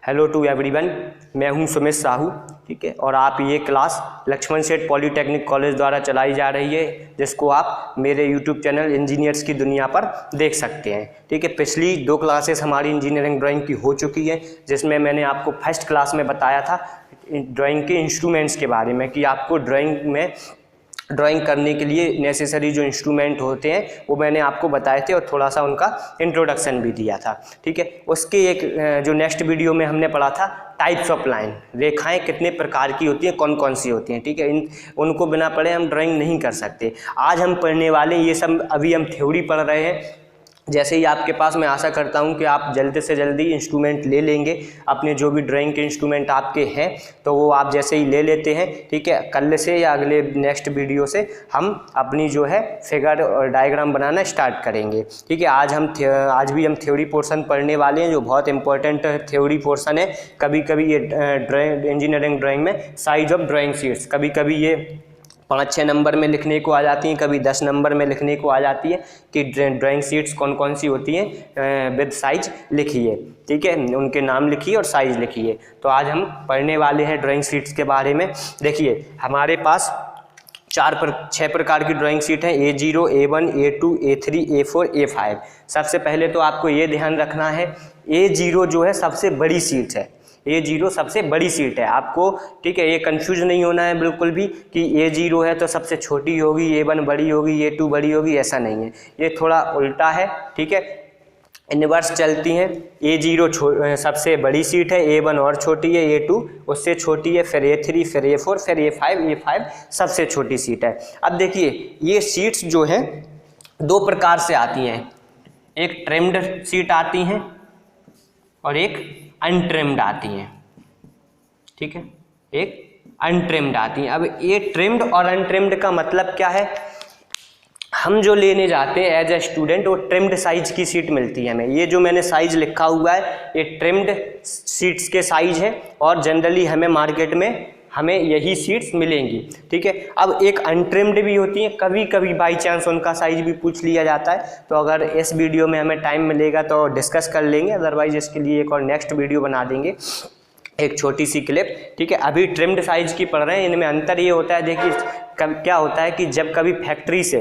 Hello to everyone, मैं हूं सुमित साहू। ठीक है, और आप ये क्लास लक्ष्मण सेठ पॉलीटेक्निक कॉलेज द्वारा चलाई जा रही है, जिसको आप मेरे यूट्यूब चैनल इंजीनियर्स की दुनिया पर देख सकते हैं। ठीक है, पिछली 2 क्लासेस हमारी इंजीनियरिंग ड्राइंग की हो चुकी है, जिसमें मैंने आपको फर्स्ट क्लास में बताया था ड्राइंग के इंस्ट्रूमेंट्स के बारे में कि आपको ड्राइंग करने के लिए नेसेसरी जो इंस्ट्रूमेंट होते हैं वो मैंने आपको बताए थे और थोड़ा सा उनका इंट्रोडक्शन भी दिया था। ठीक है, उसके एक जो नेक्स्ट वीडियो में हमने पढ़ा था टाइप्स ऑफ लाइन, रेखाएं कितने प्रकार की होती हैं, कौन कौन सी होती हैं। ठीक है, उनको बिना पढ़े हम ड्राइंग नहीं कर सकते। आज हम पढ़ने वाले ये सब, अभी हम थ्योरी पढ़ रहे हैं। जैसे ही आपके पास, मैं आशा करता हूं कि आप जल्दी से जल्दी इंस्ट्रूमेंट ले लेंगे, अपने जो भी ड्राइंग के इंस्ट्रूमेंट आपके हैं तो वो आप जैसे ही ले लेते हैं, ठीक है, कल से या अगले नेक्स्ट वीडियो से हम अपनी जो है फिगर और डायग्राम बनाना स्टार्ट करेंगे। ठीक है, आज भी हम थ्योरी पोर्शन पढ़ने वाले हैं, जो बहुत इंपॉर्टेंट थ्योरी पोर्शन है। कभी कभी ये इंजीनियरिंग ड्राइंग में साइज ऑफ ड्राइंग शीट्स कभी कभी ये 5-6 नंबर में लिखने को आ जाती हैं, कभी 10 नंबर में लिखने को आ जाती है कि ड्राइंग शीट्स कौन कौन सी होती हैं, विद साइज लिखिए। ठीक है, उनके नाम लिखिए और साइज लिखिए। तो आज हम पढ़ने वाले हैं ड्राइंग शीट्स के बारे में। देखिए, हमारे पास 6 प्रकार की ड्राइंग शीट है, A0, A1, A2, A3, A4, A5। सबसे पहले तो आपको ये ध्यान रखना है, A0 जो है सबसे बड़ी शीट है। A0 सबसे बड़ी सीट है आपको। ठीक है, ये कंफ्यूज नहीं होना है बिल्कुल भी कि A0 है तो सबसे छोटी होगी, A1 बड़ी होगी, A2 बड़ी होगी, ऐसा नहीं है। ये थोड़ा उल्टा है। ठीक है, इनवर्स चलती हैं। A0 सबसे बड़ी सीट है, A1 और छोटी है, A2 उससे छोटी है, फिर A3, फिर A4, फिर A5 सबसे छोटी सीट है। अब देखिए, ये सीट्स जो हैं 2 प्रकार से आती हैं, एक ट्रिम्ड सीट आती हैं और एक अनट्रिम्ड आती हैं। ठीक है, एक अनट्रिम्ड आती हैं। अब ये ट्रिम्ड और अनट्रिम्ड का मतलब क्या है, हम जो लेने जाते हैं एज ए स्टूडेंट, वो ट्रिम्ड साइज की सीट मिलती है हमें। ये जो मैंने साइज लिखा हुआ है, ये ट्रिम्ड सीट्स के साइज है और जनरली हमें मार्केट में यही सीट्स मिलेंगी। ठीक है, अब एक अनट्रिम्ड भी होती हैं, कभी कभी बाई चांस उनका साइज भी पूछ लिया जाता है, तो अगर इस वीडियो में हमें टाइम मिलेगा तो डिस्कस कर लेंगे, अदरवाइज इसके लिए एक और नेक्स्ट वीडियो बना देंगे, एक छोटी सी क्लिप। ठीक है, अभी ट्रिम्ड साइज की पढ़ रहे हैं। इनमें अंतर ये होता है, देखिए क्या होता है कि जब कभी फैक्ट्री से,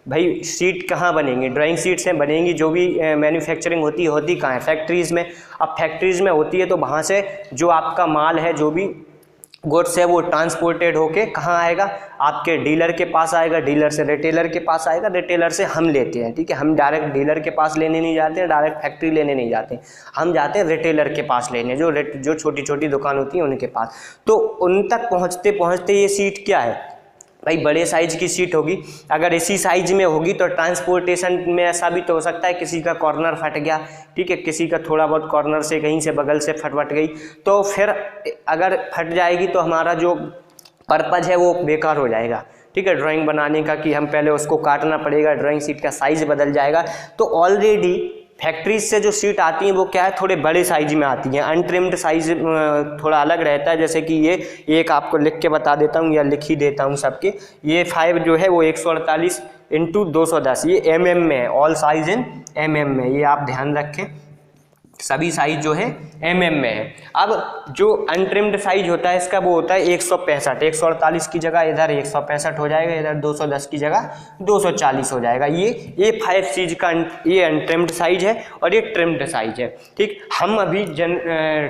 भाई सीट कहाँ बनेंगी, ड्राइंग सीट से बनेंगी, जो भी मैन्युफैक्चरिंग होती कहाँ है, फैक्ट्रीज़ में। अब फैक्ट्रीज़ में होती है तो वहाँ से जो आपका माल है, जो भी गुड्स है, वो ट्रांसपोर्टेड होके कहाँ आएगा, आपके डीलर के पास आएगा, डीलर से रिटेलर के पास आएगा, रिटेलर से हम लेते हैं। ठीक है, हम डायरेक्ट डीलर के पास लेने नहीं जाते हैं, डायरेक्ट फैक्ट्री लेने नहीं जाते, हम जाते हैं रिटेलर के पास लेने, जो छोटी छोटी दुकान होती है उनके पास। तो उन तक पहुँचते पहुँचते ये सीट क्या है भाई, बड़े साइज की सीट होगी। अगर इसी साइज में होगी तो ट्रांसपोर्टेशन में ऐसा भी तो हो सकता है किसी का कॉर्नर फट गया, ठीक है, किसी का थोड़ा बहुत कॉर्नर से कहीं से बगल से फट गई, तो फिर अगर फट जाएगी तो हमारा जो पर्पज है वो बेकार हो जाएगा। ठीक है, ड्राइंग बनाने का कि हम पहले उसको काटना पड़ेगा, ड्राइंग सीट का साइज बदल जाएगा। तो ऑलरेडी फैक्ट्रीज से जो सीट आती हैं वो क्या है, थोड़े बड़े साइज में आती हैं। अनट्रिम्ड साइज थोड़ा अलग रहता है, जैसे कि ये एक आपको लिख के बता देता हूँ या लिख ही देता हूँ सबके। ये 5 जो है वो 148 × 210, ये mm में है, ऑल साइज इन mm में, ये आप ध्यान रखें, सभी साइज जो है mm में है। अब जो अनट्रिम्ड साइज होता है इसका, वो होता है 165, 148 की जगह इधर 165 हो जाएगा, इधर 210 की जगह 240 हो जाएगा। ये 5 सीज का ये अनट्रिम्ड साइज है और ये ट्रिम्ड साइज है। ठीक, हम अभी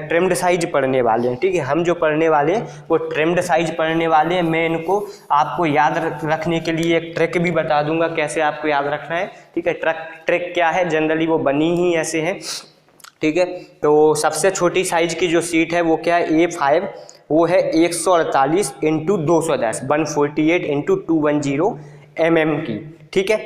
ट्रिम्ड साइज पढ़ने वाले हैं। ठीक है, हम जो पढ़ने वाले हैं वो ट्रिम्ड साइज पढ़ने वाले हैं। मैं इनको आपको याद रखने के लिए एक ट्रिक भी बता दूंगा, कैसे आपको याद रखना है। ठीक है, ट्रिक क्या है, जनरली वो बनी ही ऐसे है। ठीक है, तो सबसे छोटी साइज की जो सीट है वो क्या है, A5, वो है 148 × 210, 148 × 210 mm की। ठीक है,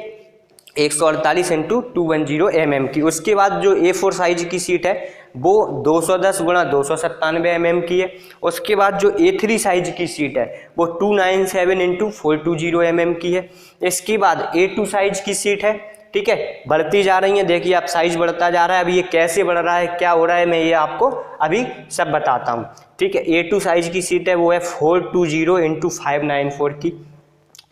148 × 210 mm की। उसके बाद जो A4 साइज की सीट है वो 210 × 297 mm की है। उसके बाद जो A3 साइज की सीट है वो 297 × 420 mm की है। इसके बाद A2 साइज की सीट है। ठीक है, बढ़ती जा रही है, देखिए आप, साइज बढ़ता जा रहा है। अभी ये कैसे बढ़ रहा है, क्या हो रहा है, मैं ये आपको अभी सब बताता हूँ। ठीक है, A2 साइज की सीट है वो है 420 × 594 की।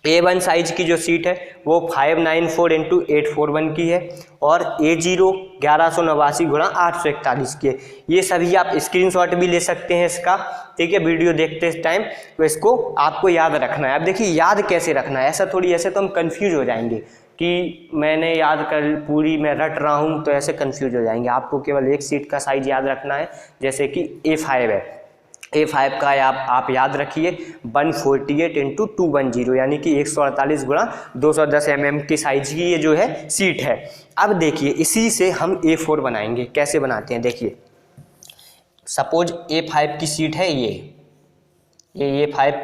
A1 साइज की जो सीट है वो 594 इंटू 841 की है और A0 1189 × 841 की है। ये सभी आप स्क्रीनशॉट भी ले सकते हैं इसका, ठीक है, वीडियो देखते टाइम। तो इसको आपको याद रखना है। अब देखिए याद कैसे रखना है, ऐसा थोड़ी, ऐसे तो हम कंफ्यूज हो जाएंगे कि मैंने याद कर पूरी मैं रट रहा हूँ, तो ऐसे कंफ्यूज हो जाएंगे। आपको केवल एक सीट का साइज याद रखना है, जैसे कि A5 है, A5 का आप याद रखिए 148 इंटू 210 यानी कि 148 × 210 mm की साइज की ये जो है सीट है। अब देखिए इसी से हम A4 बनाएंगे। कैसे बनाते हैं देखिए, सपोज A5 की सीट है, ये A5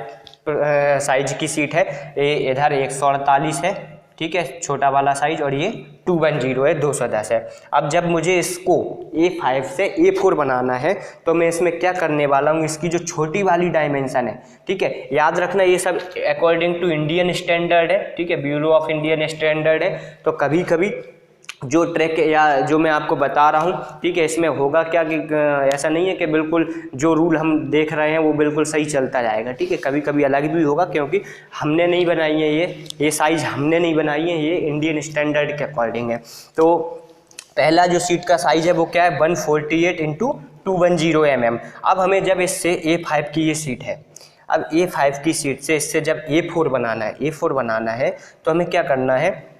साइज की सीट है, ये इधर 148 है, ठीक है, छोटा वाला साइज, और ये 210 है, 210 है। अब जब मुझे इसको A5 से A4 बनाना है तो मैं इसमें क्या करने वाला हूँ, इसकी जो छोटी वाली डायमेंशन है, ठीक है, याद रखना ये सब अकॉर्डिंग टू इंडियन स्टैंडर्ड है, ठीक है, ब्यूरो ऑफ इंडियन स्टैंडर्ड है। तो कभी कभी जो ट्रैक या जो मैं आपको बता रहा हूँ, ठीक है, इसमें होगा क्या कि ऐसा नहीं है कि बिल्कुल जो रूल हम देख रहे हैं वो बिल्कुल सही चलता जाएगा, ठीक है, कभी कभी अलग भी होगा, क्योंकि हमने नहीं बनाई है ये साइज़ हमने नहीं बनाई है, ये इंडियन स्टैंडर्ड के अकॉर्डिंग है। तो पहला जो सीट का साइज़ है वो क्या है, 148 इंटू 210 mm। अब हमें जब इससे A5 की ये सीट है, अब A5 की सीट से इससे जब A4 बनाना है तो हमें क्या करना है,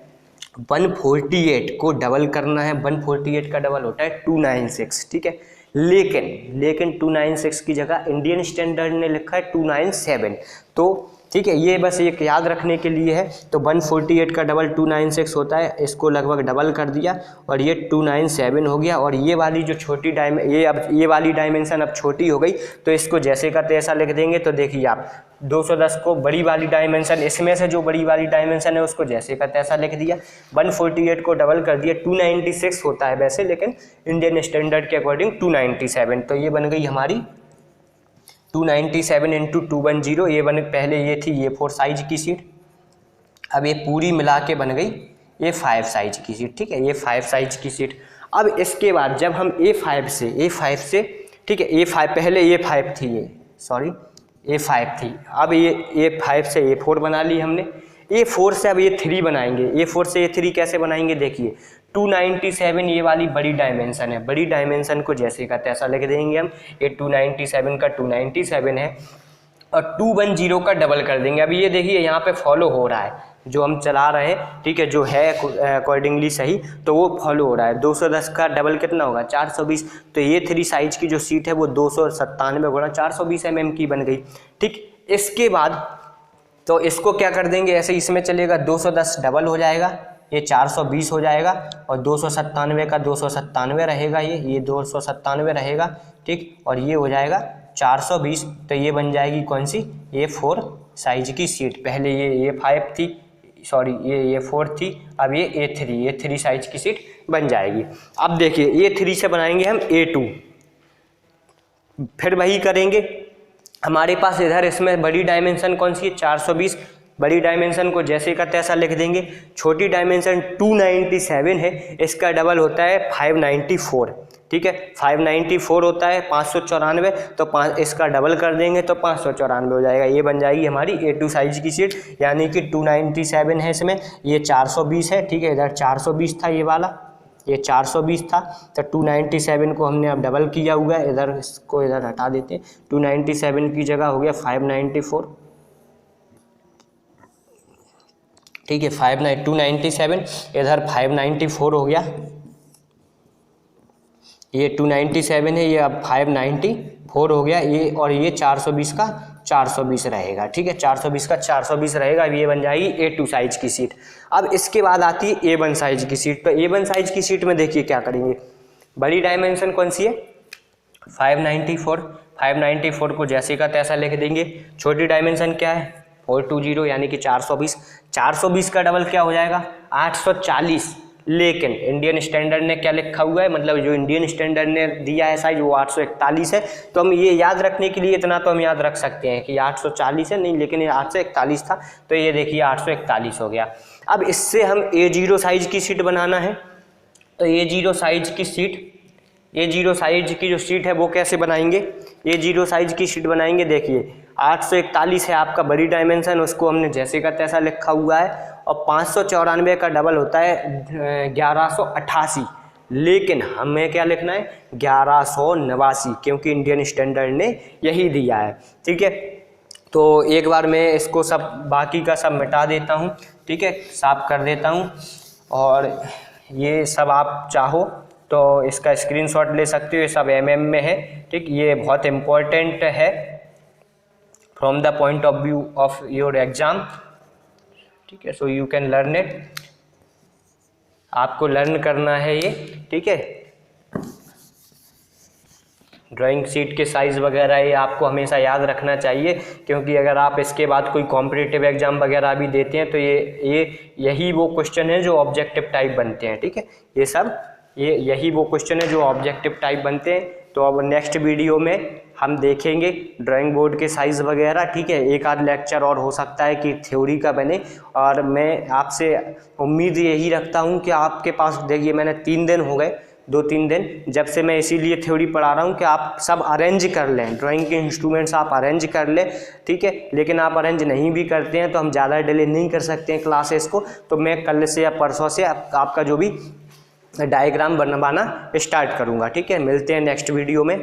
148 को डबल करना है। 148 का डबल होता है 296, ठीक है, लेकिन 296 की जगह इंडियन स्टैंडर्ड ने लिखा है 297। तो ठीक है, ये बस एक याद रखने के लिए है। तो 148 का डबल 296 होता है, इसको लगभग डबल कर दिया और ये 297 हो गया। और ये वाली जो छोटी ये वाली डायमेंशन अब छोटी हो गई, तो इसको जैसे का तैसा लिख देंगे। तो देखिए आप 210 को बड़ी वाली डायमेंशन, इसमें से जो बड़ी वाली डायमेंशन है उसको जैसे का तैसा लिख दिया, 148 को डबल कर दिया, 296 होता है वैसे, लेकिन इंडियन स्टैंडर्ड के अकॉर्डिंग 297। तो ये बन गई हमारी 297 इंटू 210। ये बन, पहले ये थी A4 साइज की सीट, अब ये पूरी मिला के बन गई A5 साइज की सीट, ठीक है, A5 साइज की सीट। अब इसके बाद जब हम A5 से ठीक है, A5 पहले A5 थी, ये सॉरी A5 थी, अब ये A5 से A4 बना ली हमने। A4 से अब ये 3 बनाएंगे। A4 से ये 3 कैसे बनाएंगे देखिए, 297 ये वाली बड़ी डायमेंशन है, बड़ी डायमेंशन को जैसे का तैसा लिख देंगे हम। ये 297 का 297 है और 210 का डबल कर देंगे। अब ये देखिए यहाँ पे फॉलो हो रहा है जो हम चला रहे हैं, ठीक है, जो है अकॉर्डिंगली सही, तो वो फॉलो हो रहा है। 210 का डबल कितना होगा, 420। तो ये 3 साइज की जो सीट है वो 297 गुणा 420 mm की बन गई, ठीक। इसके बाद तो इसको क्या कर देंगे, ऐसे इसमें चलेगा, 210 डबल हो जाएगा, ये 420 हो जाएगा, और 297 का 297 रहेगा, ये 297 रहेगा, ठीक, और ये हो जाएगा 420। तो ये बन जाएगी कौन सी, A4 साइज की सीट। पहले ये A5 थी, सॉरी ये A4 थी, अब ये A3 साइज की सीट बन जाएगी। अब देखिए A3 से बनाएंगे हम A2, फिर वही करेंगे। हमारे पास इधर इसमें बड़ी डायमेंशन कौन सी है, 420। बड़ी डायमेंशन को जैसे का तैसा लिख देंगे। छोटी डायमेंशन 297 है, इसका डबल होता है 594, ठीक है, 594 होता है 594, तो इसका डबल कर देंगे तो 594 हो जाएगा। ये बन जाएगी हमारी A2 साइज की सीट, यानी कि 297 है इसमें, ये 420 है, ठीक है, इधर 420 था ये वाला, ये 420 था, तो 297 को हमने अब डबल किया हुआ है, इधर इसको इधर हटा देते हैं, 297 की जगह हो गया 594, ठीक है, 297 इधर 594 हो गया, ये 297 है, ये अब 594 हो गया, ये और ये 420 का 420 रहेगा, ठीक है, 420 का 420 रहेगा। अब ये बन जाएगी A2 साइज की सीट। अब इसके बाद आती है A1 साइज की सीट। तो A1 साइज की सीट में देखिए क्या करेंगे, बड़ी डायमेंशन कौन सी है, 594 को जैसे का तैसा लिख देंगे। छोटी डायमेंशन क्या है, 420 यानी कि 420 का डबल क्या हो जाएगा, 840। लेकिन इंडियन स्टैंडर्ड ने क्या लिखा हुआ है, मतलब जो इंडियन स्टैंडर्ड ने दिया है साइज वो 841 है। तो हम ये याद रखने के लिए इतना तो हम याद रख सकते हैं कि 840 है, नहीं लेकिन ये 841 था, तो ये देखिए 841 हो गया। अब इससे हम A0 साइज की सीट बनाना है। तो A0 साइज की सीट A0 साइज की जो शीट है वो कैसे बनाएंगे, A0 साइज की शीट बनाएंगे। देखिए 841 है आपका बड़ी डायमेंशन, उसको हमने जैसे का तैसा लिखा हुआ है, और 594 का डबल होता है 1188, लेकिन हमें क्या लिखना है 1189, क्योंकि इंडियन स्टैंडर्ड ने यही दिया है। ठीक है, तो एक बार मैं इसको सब बाकी का सब मिटा देता हूँ, ठीक है, साफ कर देता हूँ। और ये सब आप चाहो तो इसका स्क्रीनशॉट ले सकते हो, ये सब mm में है। ठीक, ये बहुत इम्पोर्टेंट है from the point of view of your exam. ठीक है, so you can learn it, आपको लर्न करना है ये। ठीक है, ड्राइंग शीट के साइज़ वगैरह ये आपको हमेशा याद रखना चाहिए, क्योंकि अगर आप इसके बाद कोई कॉम्पिटिटिव एग्जाम वगैरह भी देते हैं तो यही वो क्वेश्चन है जो ऑब्जेक्टिव टाइप बनते हैं। ठीक है, ये सब यही वो क्वेश्चन है जो ऑब्जेक्टिव टाइप बनते हैं। तो अब नेक्स्ट वीडियो में हम देखेंगे ड्राइंग बोर्ड के साइज़ वगैरह। ठीक है, एक आध लेक्चर और हो सकता है कि थ्योरी का बने, और मैं आपसे उम्मीद यही रखता हूँ कि आपके पास, देखिए मैंने 3 दिन हो गए, 2-3 दिन जब से मैं इसीलिए थ्योरी पढ़ा रहा हूँ कि आप सब अरेंज कर लें, ड्राइंग के इंस्ट्रूमेंट्स आप अरेंज कर लें। ठीक है, लेकिन आप अरेंज नहीं भी करते हैं तो हम ज़्यादा डिले नहीं कर सकते हैं क्लासेस को, तो मैं कल से या परसों से आपका जो भी डायग्राम बनवाना स्टार्ट करूँगा। ठीक है, मिलते हैं नेक्स्ट वीडियो में।